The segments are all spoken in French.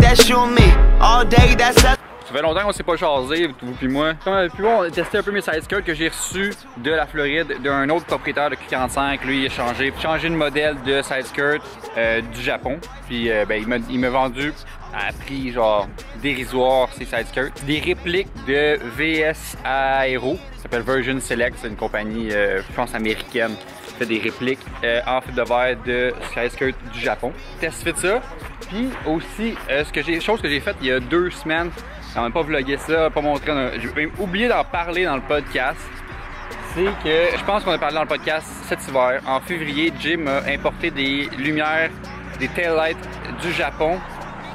that's you and me. All day, that's us. Ça fait longtemps qu'on s'est pas jasé, vous puis moi. Puis bon, on a testé un peu mes side skirts que j'ai reçus de la Floride d'un autre propriétaire de Q45. Lui, il a changé de modèle de side skirt du Japon. Puis ben, il m'a vendu à prix genre dérisoire ces side skirts. Des répliques de VS Aero, ça s'appelle Version Select, c'est une compagnie, je pense, américaine. Fait des répliques en fibre de verre de side skirt du Japon. Test fit ça. Puis aussi, chose que j'ai faite il y a 2 semaines. On n'a pas vlogué ça, pas montré. J'ai même oublié d'en parler dans le podcast. C'est que je pense qu'on a parlé dans le podcast cet hiver. En février, Jim a importé des lumières, des taillights du Japon,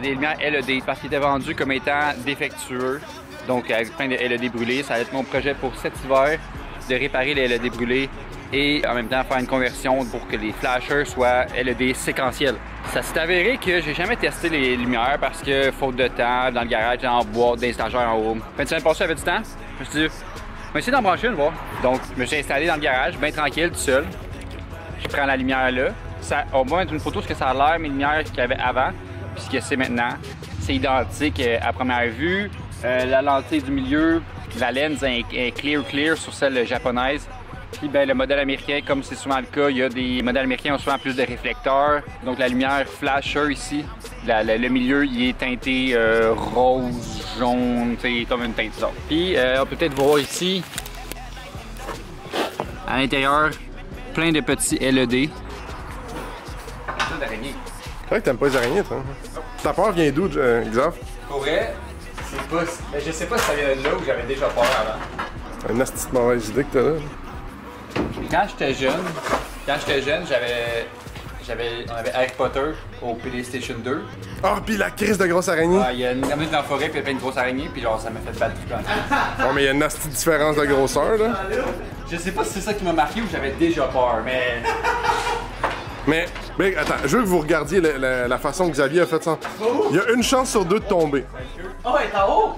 des lumières LED, parce qu'ils étaient vendus comme étant défectueux. Donc avec plein de LED brûlés. Ça va être mon projet pour cet hiver, de réparer les LED brûlés et en même temps faire une conversion pour que les flashers soient LED séquentiels. Ça s'est avéré que j'ai jamais testé les lumières parce que faute de temps, dans le garage, en bois, des stageurs en haut. Fin de semaine passée, j'avais du temps. Je me suis dit, on va essayer d'en brancher une, voir. Donc, je me suis installé dans le garage, bien tranquille, tout seul. Je prends la lumière là. On va mettre une photo de ce que ça a l'air, mes lumières qu'il y avait avant, puis ce que c'est maintenant. C'est identique à première vue. La lentille du milieu, la lens est clear sur celle japonaise. Puis ben, le modèle américain, comme c'est souvent le cas, il y a des modèles américains qui ont souvent plus de réflecteurs. Donc la lumière flasher ici, le milieu il est teinté rose, jaune, comme une teinte d'or. Puis on peut peut-être voir ici, à l'intérieur, plein de petits LED. C'est d'araignée. C'est vrai que t'aimes pas les araignées, toi. Ta peur vient d'où, Xav? Pour vrai, c'est pas... Mais je sais pas si ça vient de là ou j'avais déjà peur avant. Une petite mauvaise idée que t'as là. Quand j'étais jeune, on avait Harry Potter au PlayStation 2. Ah, oh, pis la crise de grosse araignée! Ah, il y a une araignée dans la forêt, puis il y a plein de grosses araignées, puis genre ça m'a fait battre tout le temps. Bon, mais il y a une petite différence de grosseur, là. Je sais pas si c'est ça qui m'a marqué ou j'avais déjà peur, mais... Mais attends, je veux que vous regardiez la façon que Xavier a fait ça. Il y a une chance sur 2 de tomber. Oh, elle est en haut!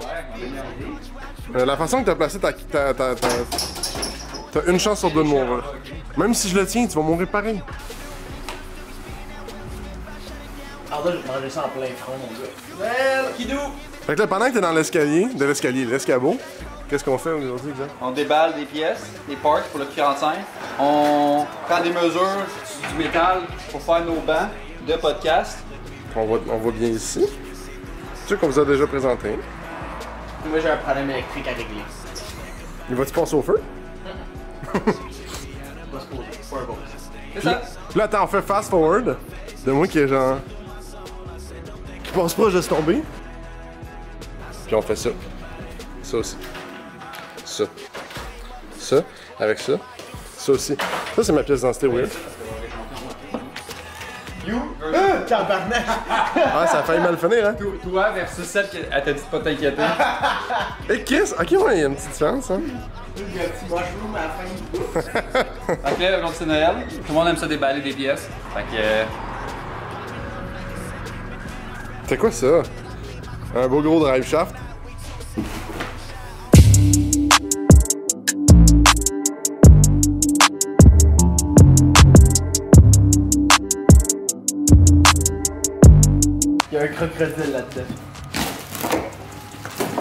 La façon que t'as placé t'as une chance sur 2 de mourir. Même si je le tiens, tu vas mourir pareil. Ah, là, je vais manger ça en plein front, mon gars. Well, Kidou! Fait que là, pendant que t'es dans l'escabeau, qu'est-ce qu'on fait aujourd'hui, Xav? On déballe des pièces, des parts pour le Q45. On prend des mesures du métal pour faire nos bancs de podcast. On voit bien ici. C'est sûr qu'on vous a déjà présenté. Moi, j'ai un problème électrique à régler. Il va-tu passer au feu? C'est ça. Là, attends, on fait fast forward. De moi qui est genre... qui pense pas juste tomber. Puis on fait ça. Ça aussi. Ça. Ça. Avec ça. Ça aussi. Ça, c'est ma pièce d'identité weird. Tabarnak! Ah, ça a failli mal finir, hein? Toi versus celle qui t'a dit de pas t'inquiéter. Et Kiss? Ok, ouais, il y a une petite différence, hein? Il y a un petit mushroom à la fin. Fait que là, aujourd'hui c'est Noël. Tout le monde aime ça déballer des pièces. Fait que... C'est quoi ça? Un beau gros drive shaft? Il y a un crocodile là-dedans.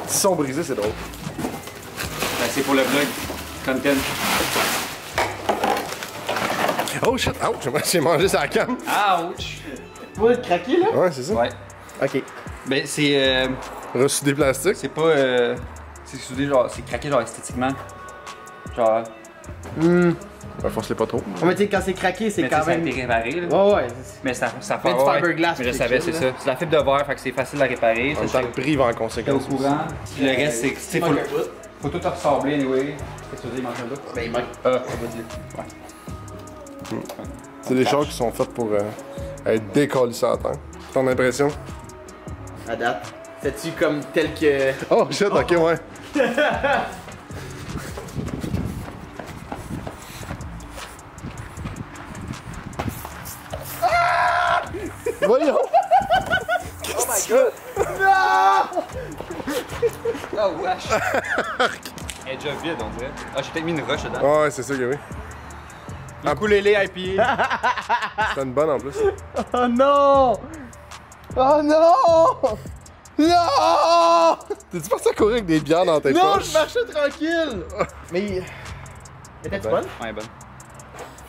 Ils sont brisés, c'est drôle. Ben, c'est pour le vlog. Content. Oh shit! Ouch! J'ai mangé sa canne! Ouch! Vous le craquer là? Ouais, c'est ça. Ouais. Ok. Ben, c'est... Reçu des plastiques. c'est pas... c'est soudé, genre... C'est craqué, genre, esthétiquement. Genre... Ben, force-les pas trop. On va dire quand c'est craqué, c'est Mais quand ça a même. été réparé, là. Ouais, ouais. Mais ça fait... Mais du fiberglass, Mais je c'est savais, chill, c'est là. ça. C'est la fibre de verre, fait que c'est facile à réparer. En même Ça, temps, le prix va en t'es au conséquence. courant. Puis le reste, c'est... Il manque un bout. Faut tout ressembler, anyway. Qu'est-ce que tu veux dire, il manque un bout? Ben, il manque. On va dire. Ouais. C'est des choses qui sont faites pour être décollissées à terre. Ton impression? À date. C'est-tu comme tel que. Oh shit, ok, ouais. Voyons! Oh my god! Non! Oh wesh! Elle est déjà vide, on dirait. Ah, j'ai peut-être mis une roche dedans. Ouais, c'est sûr que oui. Ukulélé IPA. C'est une bonne en plus. Oh non! Oh non! Non! T'es-tu parti à courir avec des bières dans tes Non, poches? je marchais tranquille! Mais. Était-tu bonne? Ouais, bonne.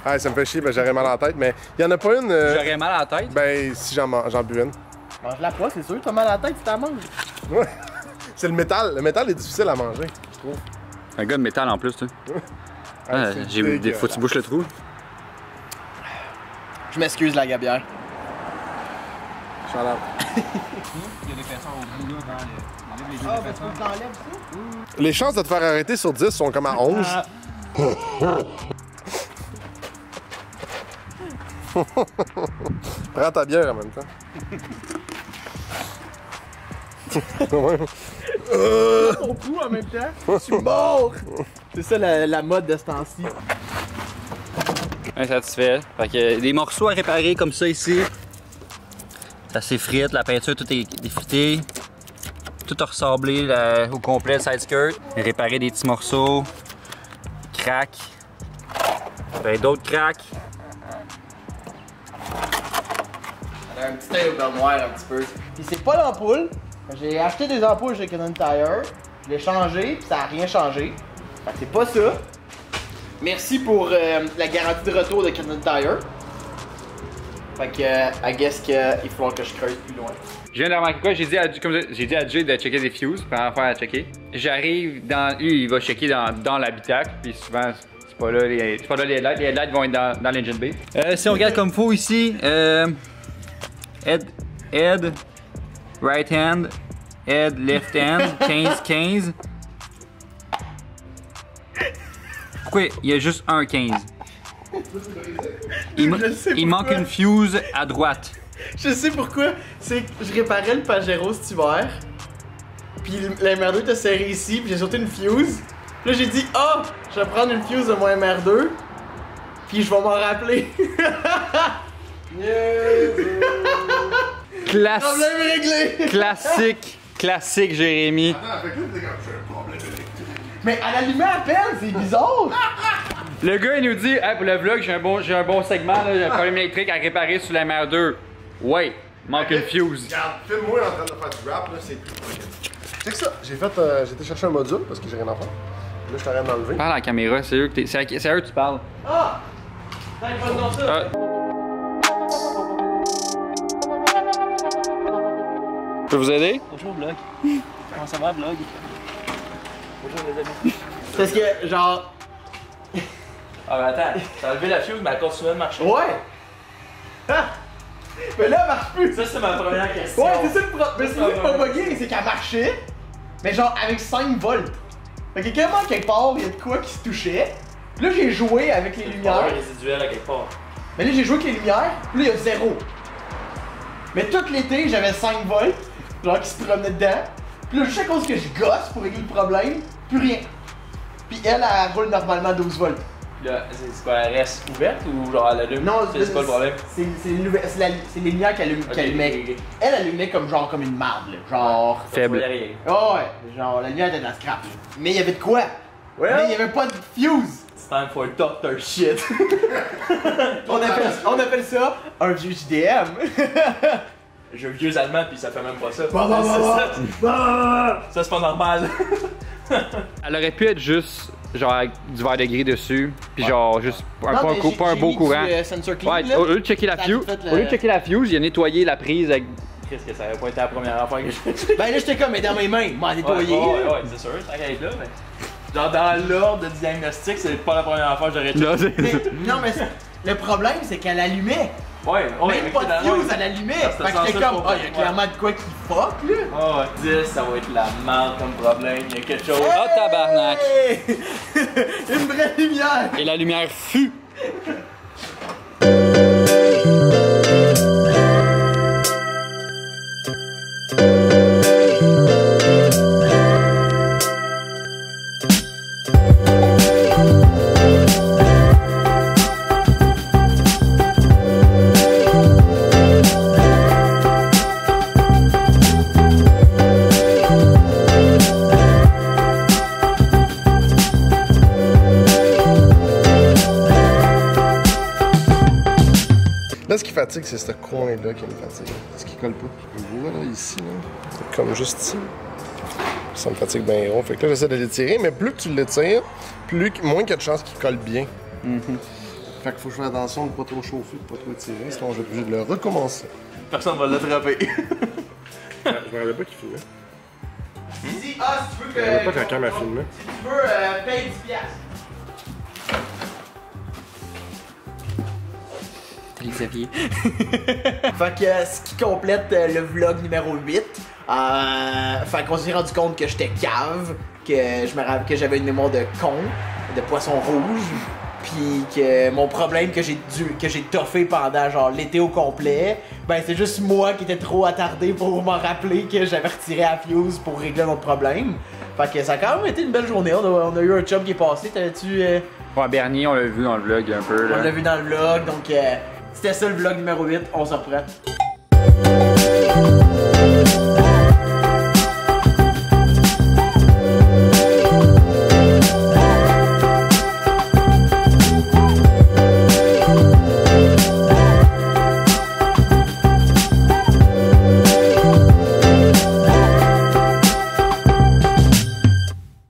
Ah, ça me fait chier, ben j'aurais mal à la tête, mais y'en a pas une. J'aurais mal à la tête. Ben, si j'en bu une. Mange-la pas, c'est sûr, t'as mal à la tête si t'en manges. Ouais. C'est le métal. Le métal est difficile à manger, je trouve. Un gars de métal en plus, tu sais. Ah, Faut que tu bouches le trou. Je m'excuse, la gabière. Shout out. Il y a des personnes au bout là, dans les Ah, ben tu t'enlèves ça? Les chances de te faire arrêter sur 10 sont comme à 11. Prends ta bière en même temps. Ouais. Mon cou en même temps. Je suis mort! C'est ça la mode de ce temps-ci. Insatisfait. Fait que des morceaux à réparer comme ça ici. Ça s'effrite, la peinture tout est défritée. Tout a ressemblé au complet le side skirt. Réparer des petits morceaux. Crack. Ben, d'autres cracks. Elle a un petit tail au beurre noir un petit peu. Puis c'est pas l'ampoule. J'ai acheté des ampoules chez Cannon Tire. Je l'ai changé, puis ça a rien changé. Fait que c'est pas ça. Merci pour la garantie de retour de Cannon Tire. Fait que, I guess qu'il va falloir que je creuse plus loin. Je viens de remarquer quoi? J'ai dit à Jay de checker des fuses, première fois à checker. J'arrive dans. Lui, il va checker dans l'habitacle, puis souvent, c'est pas là les headlights. Les headlights vont être dans l'engine bay. Si on regarde comme faut ici, head, right hand, head, left hand, 15. Pourquoi il y a juste un 15? Il manque une fuse à droite. Je sais pourquoi. C'est que je réparais le Pajero cet hiver. Puis la MR2 était serré ici, puis j'ai sauté une fuse. Là j'ai dit, ah, je vais prendre une fuse de mon MR2. Puis je vais m'en rappeler. Problème réglé. Classique Jérémy. Mais à l'allumer à peine, c'est bizarre. Le gars il nous dit, hey, pour le vlog j'ai un bon segment, j'ai un problème électrique à réparer sur la MR2. Ouais, manque une fuse. Regarde, filme-moi en train de faire du rap, là, c'est plus tranquille. C'est que ça, j'ai été chercher un module parce que j'ai rien à faire. Là, je suis en train d'enlever. Parle à la caméra, c'est eux que tu parles. Ah! T'as pas dans ça. Je peux vous aider? Bonjour vlog. Comment ça va vlog? Bonjour les amis. Parce que, genre. Ah mais attends, t'as enlevé la fuse mais elle continue de marcher. Ouais! Ah! Mais là, elle marche plus! Ça c'est ma première question. Ouais, c'est ça le problème. Mais c'est ça qui m'a bugué, c'est qu'elle marchait, mais genre avec 5 volts. Fait que carrément, quelque part, il y a de quoi qui se touchait. Puis là, j'ai joué avec les lumières. Ouais, résiduel à quelque part. Mais là, j'ai joué avec les lumières, puis là, il y a 0. Mais tout l'été, j'avais 5 volts, genre qui se promenait dedans. Puis là, juste à cause que je gosse pour régler le problème, plus rien. Puis elle roule normalement 12 volts. Là, c'est quoi, elle reste ouverte ou genre elle allume? Non, c'est pas le problème. C'est les lumières qu'elle allumait. Ok. Elle allumait comme genre comme une marde, là. Genre. Faible. Rien. Oh ouais, genre la lumière était de la scrap. Là. Mais il y avait de quoi? Ouais. Mais il y avait pas de fuse. It's time for doctor shit. On appelle ça un vieux JDM. J'ai un vieux allemand puis ça fait même pas ça. Bah. Ça c'est pas normal. Elle aurait pu être juste genre avec du verre de gris dessus, puis genre juste pas un beau courant. Ouais, au lieu de checker la fuse, il a nettoyé la prise avec. Qu'est-ce que ça aurait pas été la première affaire que j'ai. Ben là j'étais comme mais dans mes mains, m'en nettoyer. Ouais, c'est sûr, tant qu'à être là, mais. Genre dans l'ordre de diagnostic, c'est pas la première affaire que j'aurais checké. Non mais le problème c'est qu'elle allumait. Ouais, Même pas de fuse, elle allumait. Fait que j'étais comme, il y a clairement de quoi qui fuck là. Oh, 10, ça va être la merde comme problème, il y a quelque chose. Oh tabarnak! Hey! Une vraie lumière! Et la lumière fut! Là, ce qui fatigue, c'est ce coin-là qui me fatigue. Ce qui colle pas. Voilà, ici, là. C'est comme juste ici. Ça me fatigue bien gros. Fait que là, j'essaie de l'étirer, mais plus que tu l'étires, moins qu'il y a de chances qu'il colle bien. Fait qu'il faut que je fasse attention de ne pas trop chauffer, de ne pas trop étirer, sinon je vais être obligé de le recommencer. Personne va l'attraper. Je me rappelais pas qu'il filmait. Si tu veux Je me rappelais pas que la caméra filmait. Si tu veux, paye 10 piastres. Salut Xavier. Fait que ce qui complète le vlog numéro 8. Fait qu'on s'est rendu compte que j'étais cave, que j'avais une mémoire de con, de poisson rouge, puis que mon problème que j'ai toffé pendant genre l'été au complet, ben c'est juste moi qui étais trop attardé pour m'en rappeler que j'avais retiré la fuse pour régler notre problème. Fait que ça a quand même été une belle journée, on a eu un chum qui est passé, t'avais-tu... Ouais, Bernier, on l'a vu dans le vlog un peu là. On l'a vu dans le vlog, donc c'était ça le vlog numéro 8, on se reprend.